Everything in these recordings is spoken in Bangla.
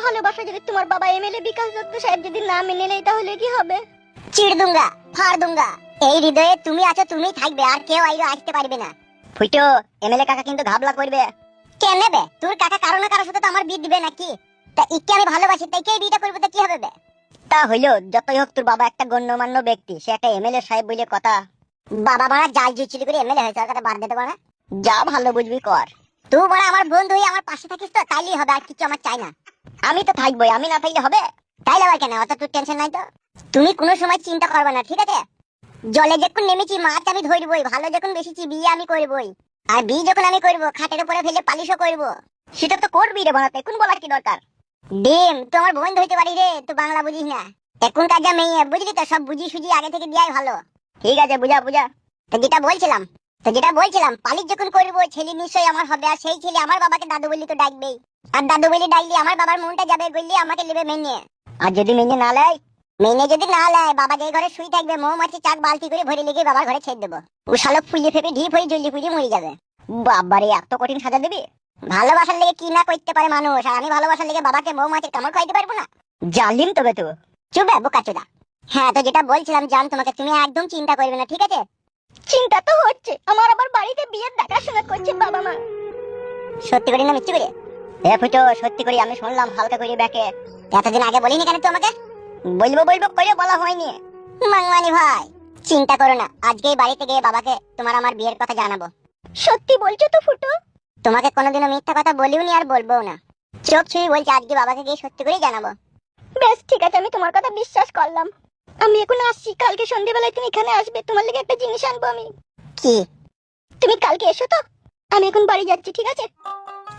ভালোবাসা যদি তোমার বাবা এমএলএ বিকাশ দত্ত সাহেব যদি না মেনে নেয় তাহলে কি হবে? চিড় দুঙ্গা, ফাড় দুঙ্গা। এই হৃদয়ে তুমি আছো, তুমিই থাকবে, আর কেউ আইলো আসতে পারবে না। ফুটো, এমএলএ কাকা কিন্তু ঘাবলা করবে। কে নেবে? তোর কাকা কারো না কারোর সাথে তো আমার বিয়ে দিবে নাকি? তা ইকে আমি ভালোবাসি, তাই কে বিয়েটা করবো, তা কি হবে বে? তা হইলো, যতই হোক তোর বাবা একটা গণ্যমান্য ব্যক্তি, সে একটা এমএলএ সাহেব বলে কথা। বাবা মারা জাল জুচিলি করে এমএলএ হয়েছে, আর কথা বাদ দিতে পারে। যা ভালো বুঝবি কর। তুই বড় আমার বন্ধু হয়ে আমার পাশে থাকিস তো তাইলেই হবে, আর কিছু আমার চাই না। আমি তো থাকবোই, আমি না থাকলে হবে? তাইলে আবার কেন, অত তোর টেনশন নাই তো। তুমি কোনো সময় চিন্তা করবে না, ঠিক আছে? জলে যখন নেমেছি মাছ আমি ধরবই, ভালো যখন বেশিছি বিয়ে আমি করবই। আর বিয়ে যখন আমি করবো খাটের উপরে ফেলে পালিশও করবো। সেটা তো করবি রে বানাতে, এখন বলার কি দরকার? ডিম, তো আমার বন্ধু হইতে পারি রে, তুই বাংলা বুঝিস না। এখনকার যা মেয়ে বুঝলি তো, সব বুঝি সুঝি আগে থেকে দেওয়াই ভালো। ঠিক আছে, বুঝা বুঝা। তো যেটা বলছিলাম পালিশ যখন করবো ছেলে নিশ্চয়ই আমার হবে, আর সেই ছেলে আমার বাবাকে দাদু বলি তো ডাকবেই। আর দাদু বলি ডাকলে আমার বাবার মনটা যাবে, বললি আমাকে নেবে মেনে। আর যদি মেনে না লাই? মেনে যদি না লাই, বাবা যে ঘরে শুই থাকবে মৌমাছি চাক বালতি করে ভরে লেগে বাবার ঘরে ছেড়ে দেবো। ও শালক ফুলিয়ে ফেপে ঢিপ হয়ে জ্বলি পুড়িয়ে মরে যাবে। বাবারে, এত কঠিন সাজা দিবি? ভালোবাসার লেগে কি না করতে পারে মানুষ, আর আমি ভালোবাসার লেগে বাবাকে মৌমাছির কামড় খাইতে পারবো না? জালিম তবে তো। চুপ বোকা চোদা। হ্যাঁ, তো যেটা বলছিলাম জান, তোমাকে তুমি একদম চিন্তা করবে না, ঠিক আছে? চিন্তা তো হচ্ছে, আমার আবার বাড়িতে বিয়ের দেখাশোনা করছে বাবা মা। সত্যি করে না মিথ্যে করে? এ ফুটো, সত্যি করে আমি শুনলাম হালকা করে ব্যাকে। এতদিন আগে বলিনি কেন তো আমাকে? বলবো বলবো করে বলা হয়নি। মাংমানি ভাই, চিন্তা করো না, আজকেই বাড়িতে গিয়ে বাবাকে তোমার আমার বিয়ের কথা জানাবো। সত্যি বলছো তো ফুটো? তোমাকে কোনোদিনও মিথ্যা কথা বলিও নি আর বলবো না। চোখ ছুঁয়ে বলছি, আজকে বাবাকে গিয়ে সত্যি করেই জানাবো। বেশ ঠিক আছে, আমি তোমার কথা বিশ্বাস করলাম। আমি এখন আসছি, কালকে সন্ধ্যেবেলায় তুমি এখানে আসবে, তোমার লেগে একটা জিনিস আনবো আমি। কি? তুমি কালকে এসো তো, আমি এখন বাড়ি যাচ্ছি, ঠিক আছে?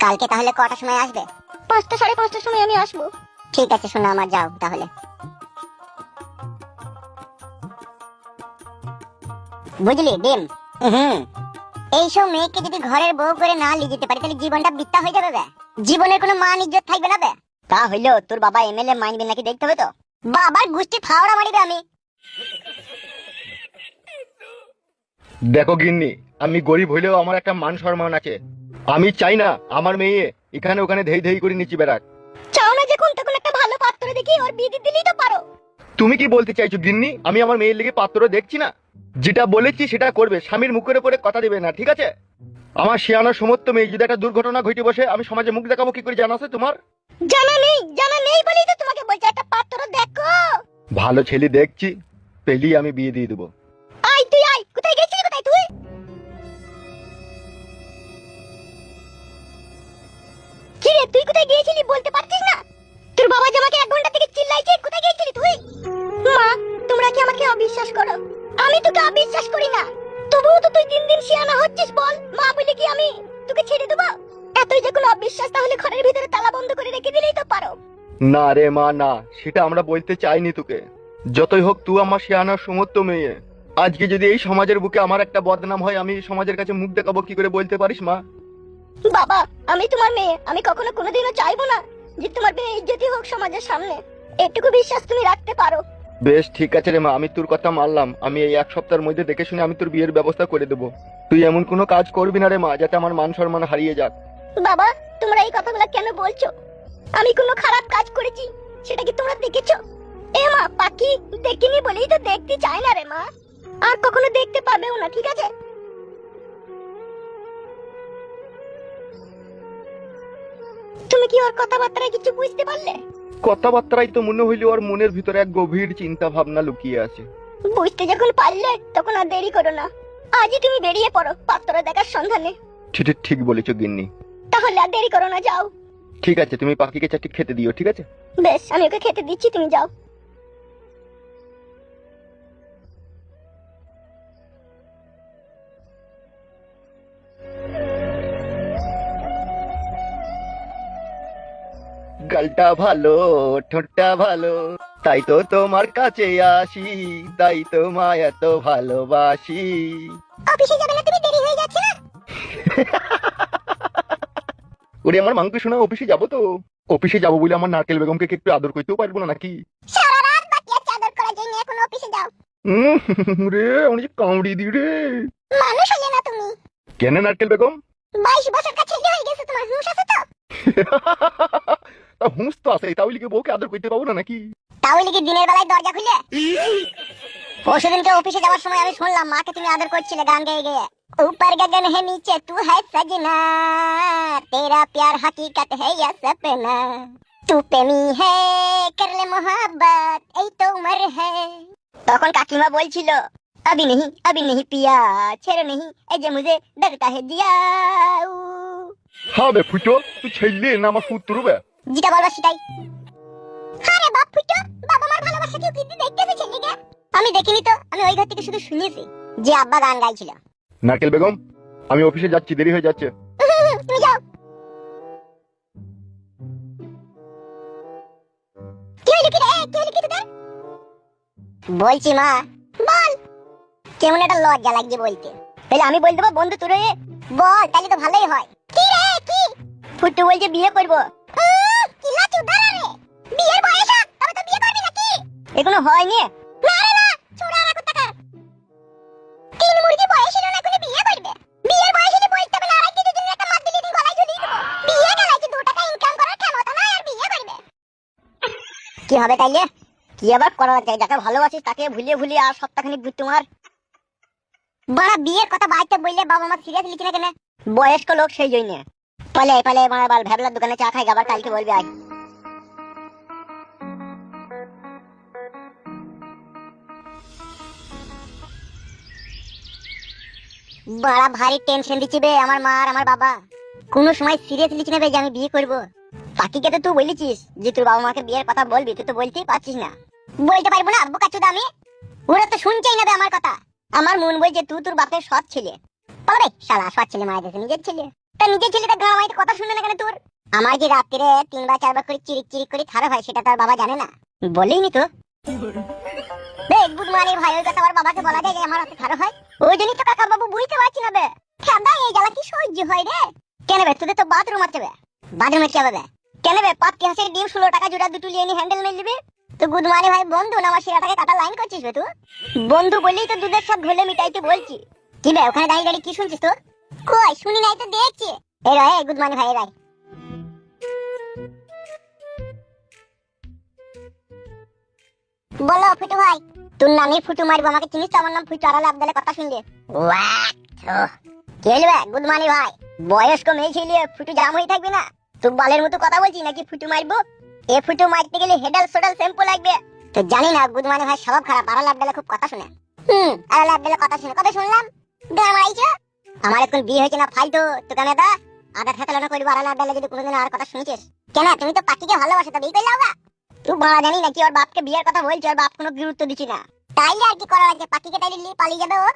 কালকে তাহলে কটার সময় আসবে? 5টা 5:30টার সময় আমি আসবো। ঠিক আছে, শোনো আমার, যাও তাহলে। বুঝলি ডিম? এইসব মেয়েকে যদি ঘরের বউ করে না নিয়ে যেতে পারি, তাহলে জীবনটা বৃথা হয়ে যাবে বে। জীবনের কোনো মান ইজ্জত থাকবে না বে। তা হইলো, তোর বাবা এমএলএ মাইনবে নাকি দেখতে হবে তো। বাবার গুষ্টি ফাওড়া মারিবে আমি। দেখো গিন্নি, আমি গরিব হইলেও আমার একটা মান সম্মান আছে। আমি চাই না আমার মেয়ে এখানে ওখানে ধেই ধেই করে নিচে বেড়াক। চাও না যখন, তখন একটা ভালো পাত্র দেখি ওর বিয়ে দিয়ে দিলেই তো পারো। তুমি কি বলতে চাইছো গিন্নি? আমি আমার মেয়ের লেগে পাত্র দেখছি না? যেটা বলেছি সেটা করবে, স্বামীর মুখের উপরে কথা দিবে না, ঠিক আছে? আমার শিয়ানোর সমস্ত মেয়ে যদি একটা দুর্ঘটনা ঘটে বসে, আমি সমাজে মুখ দেখাবো কি করে, জানা আছে তোমার? জানা নেই বলেই তো তোমাকে বলছি, একটা পাত্র দেখো। ভালো ছেলে দেখছি, পেলি আমি বিয়ে দিয়ে দেবো। আয় তুই আয়, কোথায় গেছিলি, কোথায় তুই? কি রে, তুই কোথায় গিয়েছিলি বলতে পারছিস না? তোর বাবা যে আমাকে 1 ঘন্টা থেকে চিল্লাইছে, কোথায় গিয়েছিলি তুই? মা, তোমরা কি আমাকে অবিশ্বাস করো? আমি তোকে অবিশ্বাস করি না, তবুও তো তুই দিন দিন শিয়ানা হচ্ছিস। বল, মা বলে কি আমি তোকে ছেড়ে দেবো? এতই যখন অবিশ্বাস, তাহলে ঘরের ভিতরে তালা বন্ধ করে রেখে দিলেই তো পারো। না রে মা, না, সেটা আমরা বলতে চাইনি তোকে। যতই হোক তুই আমার শিয়ানোর সমস্ত মেয়ে। আজকে যদি এই সমাজের বুকে আমার একটা বদনাম হয়, আমি সমাজের কাছে মুখ দেখাবো কি করে, বলতে পারিস মা? বাবা, আমি তোমার মেয়ে, আমি কখনো কোনোদিনও চাইবো না যে তোমার মেয়ে ইজ্জতি হোক সমাজের সামনে। এটুকু বিশ্বাস তুমি রাখতে পারো। বেশ ঠিক আছে রে মা, আমি তোর কথা মানলাম। আমি এই 1 সপ্তাহের মধ্যে দেখে শুনে আমি তোর বিয়ের ব্যবস্থা করে দেবো। তুই এমন কোনো কাজ করবি না রে মা, যাতে আমার মান সম্মান হারিয়ে যাক। বাবা, তোমরা এই কথাগুলো কেন বলছো? আমি কোনো খারাপ কাজ করেছি সেটা কি তোমরা দেখেছো? এ মা, পাখি দেখিনি বলেই তো দেখতে চাই না রে মা, আর কখনো দেখতে পাবেও না, ঠিক আছে? তুমি কি ওর কথাবার্তায় কিছু বুঝতে পারলে? কথাবার্তায় তো মনে হইলো ওর মনের ভিতরে এক গভীর চিন্তা ভাবনা লুকিয়ে আছে। বুঝতে যখন পারলে, তখন আর দেরি করো না, আজই তুমি বেরিয়ে পড়ো পাত্র দেখার সন্ধানে। ঠিক ঠিক বলেছো গিন্নি। তাহলে আর দেরি করো না, যাও। ঠিক আছে, তুমি পাখিকে চারটি খেতে দিও, ঠিক আছে? বেশ, আমি ওকে খেতে দিচ্ছি, তুমি যাও। গালটা ভালো, ঠোঁটটা ভালো, তাই তো তোমার কাছে আসি, তাই তো মা এত ভালোবাসি। অফিসে যাবে না তুমি? দেরি হয়ে যাচ্ছে না? ওরে আমার মাংস শোনা, অফিসে যাবো তো। অফিসে যাবো বলে আমার নারকেল বেগমকে কি একটু আদর করতেও পারবো না নাকি? সারা রাত বাকি আছে আদর করার জন্য, এখন অফিসে যাও। রে আমি যে কামড়ি দি রে। মানুষ হলে না তুমি? কেন নারকেল বেগম? 22 বছর কাছে ছেলে হয়ে গেছে, তোমার হুঁশ আছে তো? হুঁস তো আছে, তাহলে কি বউকে আদর করতে পাবো না নাকি? তাহলে কি দিনের বেলায় দরজা খুলে? পরশুদিনকে অফিসে যাওয়ার সময় আমি শুনলাম মাকে তুমি আদর করছিলে গান গেয়ে গেয়ে। ऊपर गगन है नीचे तू है सजना, तेरा प्यार हकीकत है या सपना, तू प्रेमी है कर ले मोहब्बत এই তো उम्र है। তখন কাকিমা বলছিল अभी नहीं पिया छेड़ो नहीं ए जे मुझे डरता है दिया। হ্যাঁ বে ফুটো, তুই ছেলে না আমার পুত্র বে? যেটা বলবা সেটাই। আরে বাপ ফুটো, বাবা মার ভালোবাসা কেউ কি দেখতেছে ছেলেকে? আমি দেখিনি তো, আমি ওই ঘর থেকে শুধু শুনেছি যে আব্বা গান গাইছিল। নারকেল বেগম, আমি অফিসে যাচ্ছি, দেরি হয়ে যাচ্ছে। তুমি যাও। কি হইলো কি রে? কি হইলো কি তোদের? বলছি মা, বল। কেমন একটা লজ্জা লাগছে বলতে। তাহলে আমি বল দেবো বন্ধু তোরে? বল, তাহলে তো ভালোই হয়। কি রে কি? ফুটু বলছে বিয়ে করব। কি লাচু দাঁড়া রে, বিয়ের বয়স তবে তো বিয়ে করবি নাকি? এখনো হয়নি। না রে না, ছোড়া রাখো টাকা। তিন মুরগি বয়স হলো না, কোনো বিয়ে করবে? বিয়ের বয়স হলে বলতে হবে না, আর কি দুদিন একটা মার দিলি গলায় ঝুলিয়ে দেবো। বিয়ে গেলায় কি 2 টাকা ইনকাম করার ক্ষমতা নাই আর বিয়ে করবে? কি হবে তাইলে? কি আবার করা যায়? যাকে ভালোবাসিস তাকে ভুলিয়ে ভুলিয়ে আর সপ্তাহখানিক ঘুরতে মার। বড় বিয়ের কথা বাইতে বললে বাবা মা সিরিয়াস লিখি না কেন? বয়স্ক লোক সেই জন্য। পালে পালে মারা বাল ভ্যাবলার দোকানে চা খাই, আবার কালকে বলবি আয়। বড় ভারী টেনশন দিচ্ছে বে আমার মা আর আমার বাবা। কোনো সময় সিরিয়াস লিখি নেবে যে আমি বিয়ে করব। পাখিকে তো তুই বলেছিস যে তোর বাবা মাকে বিয়ের কথা বলবি, তুই তো বলতেই পারছিস না। বলতে পারবো না বোকাচোদা আমি? ওরা তো শুনছেই না আমার কথা। আমার মন বলছে তুই তোর বাপের সৎ ছেলে। বলবে শালা সৎ ছেলে মারা গেছে নিজের ছেলে। তা নিজের ছেলেটা গাঁ মাইতে কথা শুনবে না কেন তোর? আমার যে রাত্রে 3 বার 4 বার করে চিরিক চিরিক করে থারা হয় সেটা তার বাবা জানে না? বলেইনি তো। দেখ বুধমানের ভাই, ওই কথা আমার বাবাকে বলা যায় যে আমার হাতে থারা হয়? ওই জন্যই তো কাকা বাবু বুঝতে পারছি না বে। ঠান্ডা এই জ্বালা কি সহ্য হয় রে? কেন বে তোদের তো বাথরুম আছে বে? বাথরুমে কি হবে বে? কেন বে 5 হাঁসের ডিম 16 টাকা জোড়া দুটো নিয়ে হ্যান্ডেল মেরে দিবি? তো গুদমানি ভাই বন্ধু না আমার সেটাকে কাটা লাইন করছিস বে তুই? বন্ধু বলেই তো দুধের সব ঘোলে মিটাইতে বলছি। কি বে ওখানে দাঁড়িয়ে দাঁড়িয়ে কি শুনছিস তো? কই শুনি নাই তো দেখছি। এই রে গুদমানি ভাই রে। বলো ফুটু ভাই। তোর নামই ফুটু মারবো, আমাকে চিনিস তো? আমার নাম ফুটু, আড়ালে আবদালে কথা শুনলে। কে বে গুদমানি ভাই? বয়স্ক মেয়ে ছেলে ফুটু জাম হয়ে থাকবে না? তুই বালের মতো কথা বলছিস নাকি ফুটু মারবো? এ ফুটু মারতে গেলে হেডাল সোডাল শ্যাম্পু লাগবে। তো জানি না গুদমানি ভাই স্বভাব খারাপ, আড়ালে আবদালে খুব কথা শুনে। আড়ালে আবদালে কথা শুনে কবে শুনলাম? গামাইছো। আমার এখন বিয়ে হয়েছে না ফালতু তোকে আমি আদা খেতালানো করবো আড়ালে আবদালে যদি কোনোদিন আর কথা শুনেছিস? কেন তুমি তো পাখিকে ভালোবাসো, তা বিয়ে করলে হবে? তুই বাড়া জানি নাকি ওর বাপকে বিয়ের কথা বলছি, ওর বাপ কোনো গুরুত্ব দিচ্ছি না। তাইলে আর কি করা আছে? পাখিকে তাইলে নিয়ে পালিয়ে যাবে ও?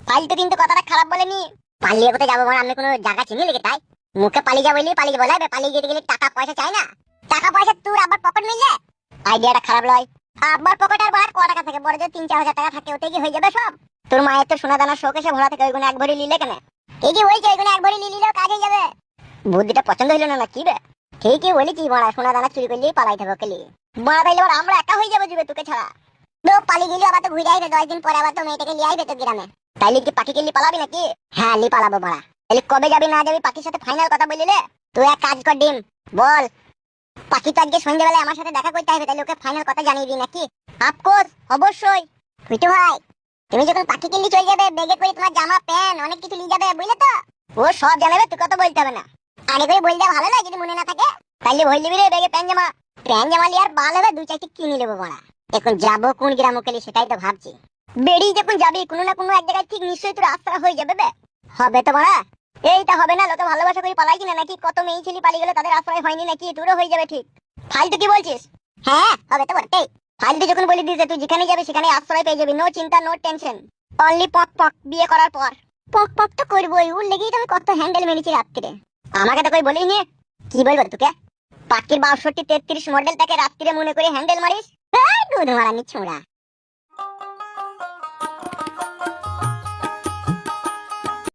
ফালতু কিন্তু কথাটা খারাপ বলেনি। পালিয়ে কোথায় যাবো? আমি কোনো জায়গা চিনি লেগে তাই মুখে পালিয়ে যাবো পালিয়ে যাবো? লাগবে পালিয়ে যেতে গেলে টাকা পয়সা চাই না? টাকা পয়সা তোর আবার পকেট মিললে আইডিয়াটা খারাপ লয়। আবার পকেট আর বার ক টাকা থাকে? বড় যে 3-4 হাজার টাকা থাকে ওতে কি হয়ে যাবে সব? তোর মায়ের তো সোনা দানা শোকেশে ভরা থাকে, ওইগুলো এক ভরি নিলে কেন? ঠিকই বলছে, ওইগুলো এক ভরি নিলেও কাজ হয়ে যাবে। বুদ্ধিটা পছন্দ হইলো না কি রে? ঠিকই বলেছি বড়া, সোনা দানা চুরি করলেই পালাই থাকো খেলি। বড়া তাইলে এবার আমরা একা হয়ে যাবো যুগে তোকে ছাড়া। তো পালিয়ে গেলে আবার তো ঘুরে আসবে 10 দিন পরে, আবার তো মেয়েটাকে নিয়ে আসবে তো গ্রামে। তাইলে কি পাখিকে নিয়ে পালাবি নাকি? হ্যাঁ নিয়ে পালাবো বড়া। তাহলে কবে যাবি না যাবি পাখির সাথে ফাইনাল কথা বললে? তুই এক কাজ কর ডিম, বল পাখি তো আজকে সন্ধ্যাবেলায় আমার সাথে দেখা করতে হবে, তাহলে ওকে ফাইনাল কথা জানিয়ে দিই নাকি? অফকোর্স অবশ্যই। ফুটু ভাই তুমি যখন পাখিকে নিয়ে চলে যাবে বেগে করে তোমার জামা প্যান্ট অনেক কিছু নিয়ে যাবে বুঝলে তো? ও সব জানাবে, তুই কথা বলতে হবে না। আগে করে বললে ভালো নয়, যদি মনে না থাকে তাহলে ভয় নিবি রে বেগে প্যান্ট জামা। প্যান্ট জামা নিয়ে আর ভালো হবে 2-4টি কিনে নেবো বড়া। এখন যাবো কোন গ্রামে খেলি সেটাই তো ভাবছি। বেরিয়ে যখন যাবি কোনো না কোনো এক জায়গায় ঠিক নিশ্চয়ই তোর আশ্রা হয়ে যাবে বে। হবে তো বড়া? এইটা হবে না? লোকে ভালোবাসা করে পালাই কিনা নাকি? কত মেয়ে ছেলে পালিয়ে গেলে তাদের আশ্রয় হয়নি নাকি? তোরও হয়ে যাবে ঠিক। ফালতু কি বলছিস? হ্যাঁ হবে তো বটেই। ফালতু যখন বলে দিয়েছে তুই যেখানে যাবি সেখানে আশ্রয় পেয়ে যাবি, নো চিন্তা নো টেনশন। অনলি পক পক বিয়ে করার পর। পক পক তো করবোই, ওর লেগেই তো আমি কত হ্যান্ডেল মেরেছি রাত্রিরে। আমাকে তো কই বলিনি। কি বলবো তোকে? পাখির 62-33 মডেলটাকে রাত্রিরে মনে করে হ্যান্ডেল মারিস? গুদ মারানি ছোঁড়া।